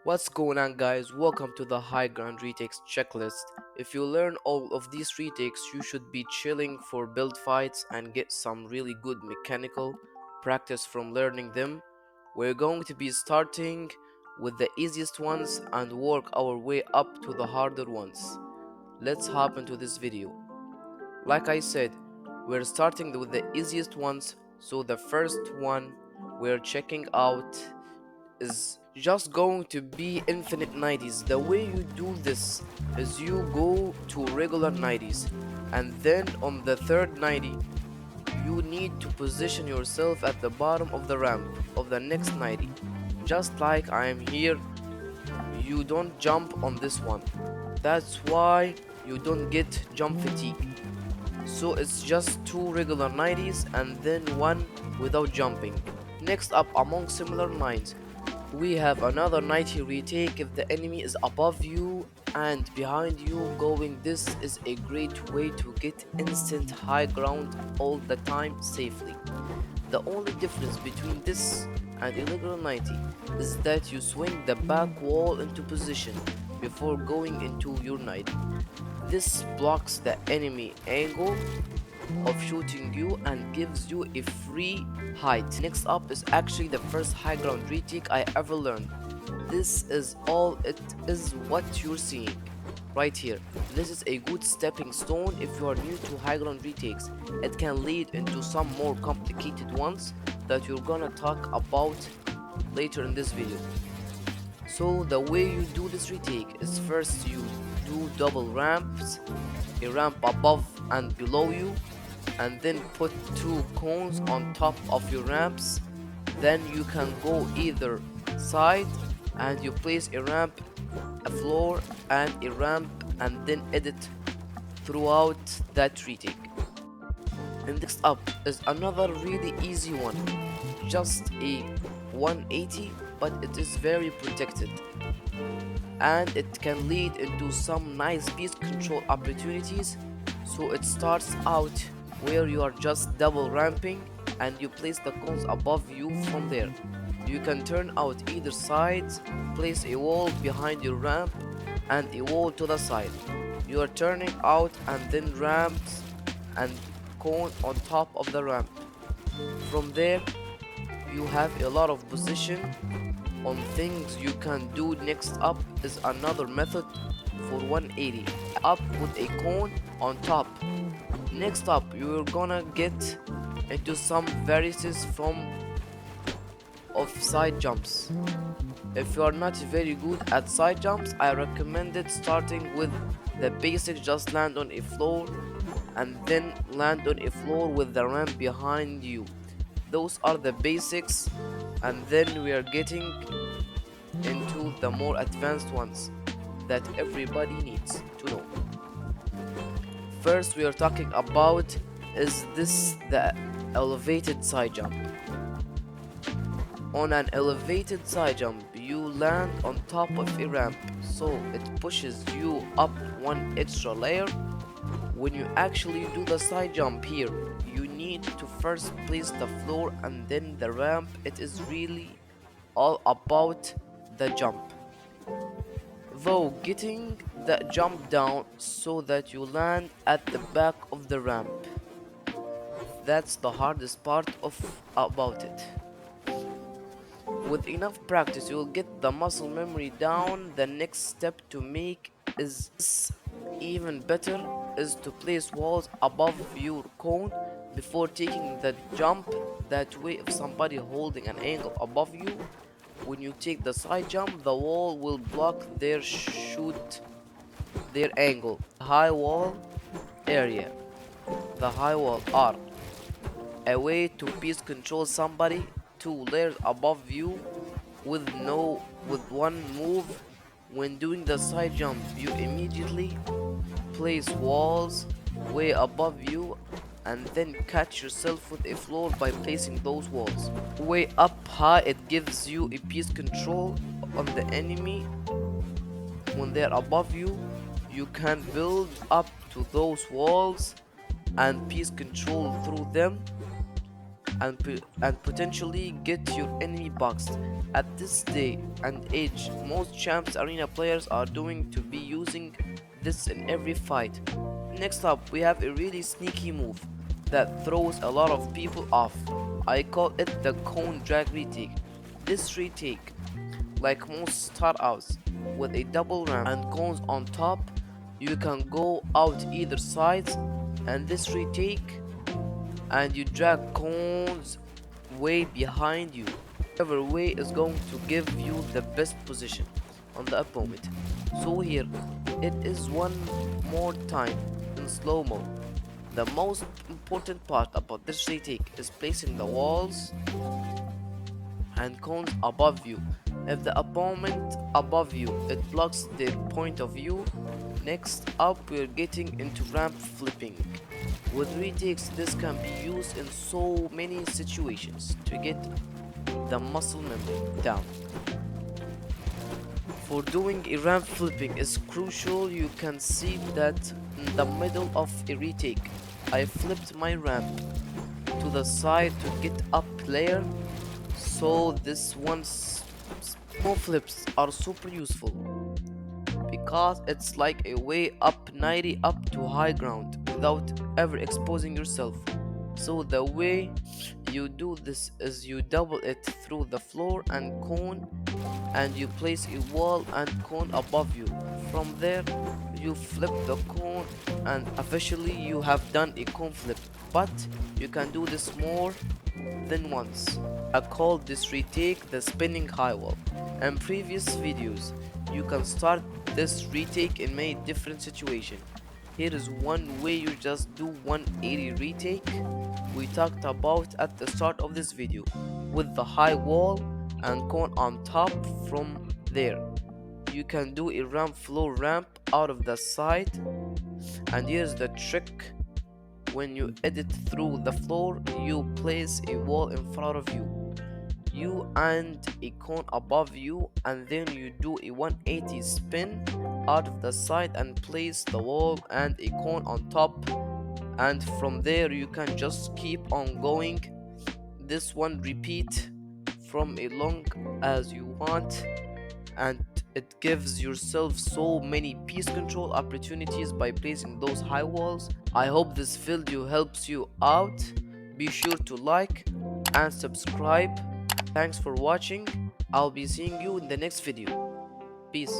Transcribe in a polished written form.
What's going on, guys? Welcome to the High Ground Retakes checklist. If you learn all of these retakes, you should be chilling for build fights and get some really good mechanical practice from learning them. We're going to be starting with the easiest ones and work our way up to the harder ones. Let's hop into this video. Like I said, we're starting with the easiest ones, so the first one we're checking out is just going to be infinite 90s. The way you do this is you go to regular 90s, and then on the third 90 you need to position yourself at the bottom of the ramp of the next 90. Just like I am here, you don't jump on this one. That's why you don't get jump fatigue. So it's just two regular 90s and then one without jumping. Next up, among similar lines, we have another 90 retake if the enemy is above you and behind you going. This is a great way to get instant high ground all the time safely. The only difference between this and illegal 90 is that you swing the back wall into position before going into your 90. This blocks the enemy angle of shooting you and gives you a free height. Next up is actually the first high ground retake I ever learned. This is all it is what you're seeing right here. This is a good stepping stone if you are new to high ground retakes. It can lead into some more complicated ones that you're gonna talk about later in this video. So the way you do this retake is first you do double ramps, a ramp above and below you, and then put two cones on top of your ramps. Then you can go either side and you place a ramp, a floor and a ramp, and then edit throughout that retake. And next up is another really easy one, just a 180, but it is very protected and it can lead into some nice piece control opportunities. So it starts out where you are just double ramping and you place the cones above you. From there you can turn out either sides, place a wall behind your ramp and a wall to the side. You are turning out and then ramps and cone on top of the ramp. From there you have a lot of position on things you can do. Next up is another method for 180, up with a cone on top. Next up you're gonna get into some variances of side jumps. If you are not very good at side jumps, I recommend it starting with the basic, just land on a floor and then land on a floor with the ramp behind you. Those are the basics, and then we are getting into the more advanced ones that everybody needs to know. First we are talking about is this the elevated side jump. On an elevated side jump you land on top of a ramp, so it pushes you up one extra layer. When you actually do the side jump here, you need to first place the floor and then the ramp. It is really all about the jump, though getting the jump down so that you land at the back of the ramp. That's the hardest part about it. With enough practice you will get the muscle memory down. The next step to make is even better, is to place walls above your cone before taking the jump. That way if somebody holding an angle above you, when you take the side jump the wall will block their angle. High wall area, the high wall are a way to piece control somebody 2 layers above you with one move. When doing the side jump you immediately place walls way above you and then catch yourself with a floor by placing those walls way up high. It gives you a piece control on the enemy. When they're above you, you can build up to those walls and piece control through them. and potentially get your enemy boxed. At this day and age, most champs arena players are doing to be using this in every fight. Next up, we have a really sneaky move that throws a lot of people off. I call it the cone drag retake. This retake, like most starouts, with a double ramp and cones on top, you can go out either sides, and this retake and you drag cones way behind you. Whichever way is going to give you the best position on the opponent. So here it is one more time in slow-mo. The most important part about this retake is placing the walls and cones above you. If the opponent above you it blocks their point of view. Next up, we're getting into ramp flipping. With retakes, this can be used in so many situations to get the muscle memory down. For doing a ramp flipping is crucial. You can see that in the middle of a retake, I flipped my ramp to the side to get up layer. So this one's small flips are super useful because it's like a way up 90 up to high ground without ever exposing yourself. So the way you do this is you double it through the floor and cone, and you place a wall and cone above you. From there you flip the cone and officially you have done a cone flip, but you can do this more than once. I called this retake the spinning high wall. In previous videos you can start this retake in many different situations. Here is one way you just do 180 retake we talked about at the start of this video, with the high wall and cone on top. From there you can do a ramp floor ramp out of the side, and here's the trick. When you edit through the floor, you place a wall in front of you and a cone above you, and then you do a 180 spin out of the side and place the wall and a cone on top, and from there you can just keep on going. This one repeat from as long as you want, and it gives yourself so many piece control opportunities by placing those high walls. I hope this video helps you out. Be sure to like and subscribe. Thanks for watching. I'll be seeing you in the next video. Peace.